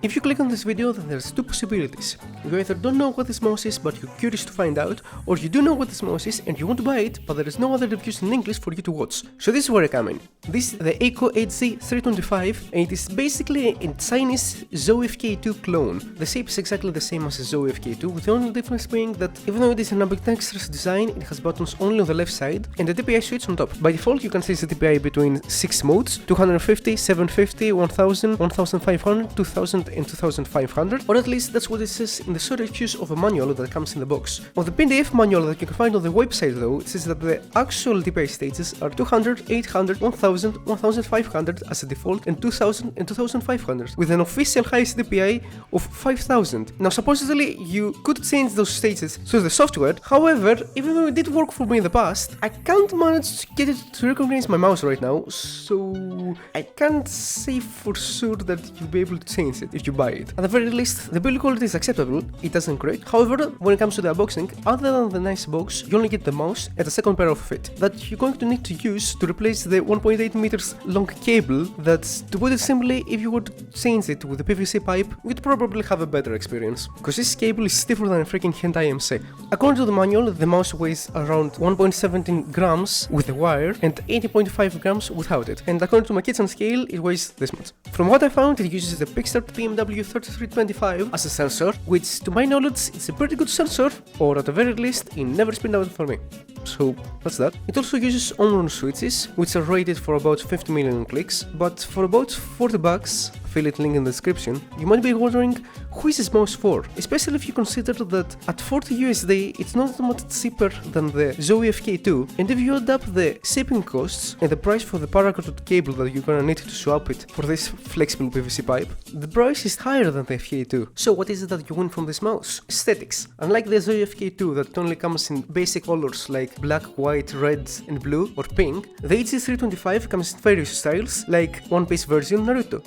If you click on this video, then there's two possibilities. You either don't know what this mouse is but you're curious to find out, or you do know what this mouse is and you want to buy it, but there is no other reviews in English for you to watch. So this is where I come in. This is the Akko AG325 and it is basically a Chinese Zoe FK2 clone. The shape is exactly the same as a Zoe FK2, with the only difference being that even though it is an ambidextrous design, it has buttons only on the left side and a DPI switch on top. By default, you can see the DPI between 6 modes: 250, 750, 1000, 1500, 2000 and 2500, or at least that's what it says in the short reviews of a manual that comes in the box. On the PDF manual that you can find on the website though, it says that the actual DPI stages are 200, 800, 1000, 1500 as a default and 2000 and 2500, with an official highest DPI of 5000. Now supposedly you could change those stages through the software, however, even though it did work for me in the past, I can't manage to get it to recognize my mouse right now, so I can't say for sure that you'll be able to change it if you buy it. At the very least, the build quality is acceptable, it doesn't crack. However, when it comes to the unboxing, other than the nice box, you only get the mouse and a second pair of feet that you're going to need to use to replace the 1.8 meters long cable that, to put it simply, if you were to change it with a PVC pipe, you'd probably have a better experience, because this cable is stiffer than a freaking hentai MC. According to the manual, the mouse weighs around 1.17 grams with the wire and 80.5 grams without it, and according to my kitchen scale, it weighs this much. From what I found, it uses the Pixart BMW 3325 as a sensor, which to my knowledge is a pretty good sensor, or at the very least, it never spinned out for me. So that's that. It also uses on-run switches, which are rated for about 50 million clicks, but for about 40 bucks, affiliate link in the description, you might be wondering who is this mouse for, especially if you consider that at 40 USD it's not that much cheaper than the Zoe FK2, and if you add up the shipping costs and the price for the paracord cable that you're gonna need to swap it for this flexible PVC pipe, the price is higher than the FK2. So what is it that you win from this mouse? Aesthetics. Unlike the Zoe FK2 that only comes in basic colors like black, white, red and blue or pink, the AG325 comes in various styles like One Piece version Naruto,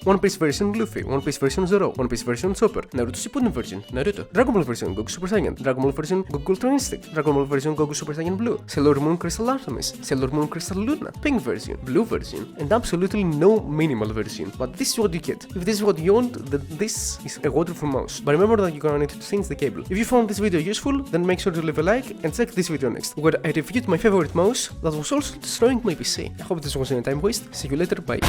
One Piece version Luffy, One Piece version Zoro, One Piece version Chopper, Naruto Shippuden version Naruto, Dragon Ball version Goku Super Saiyan, Dragon Ball version Goku Ultra Instinct, Dragon Ball version Goku Super Saiyan Blue, Sailor Moon Crystal Artemis, Sailor Moon Crystal Luna, Pink version, Blue version, and absolutely no minimal version. But this is what you get. If this is what you want, then this is a waterproof mouse. But remember that you're gonna need to change the cable. If you found this video useful, then make sure to leave a like and check this video next, where I reviewed my favorite mouse that was also destroying my PC. I hope this wasn't a time waste. See you later, bye.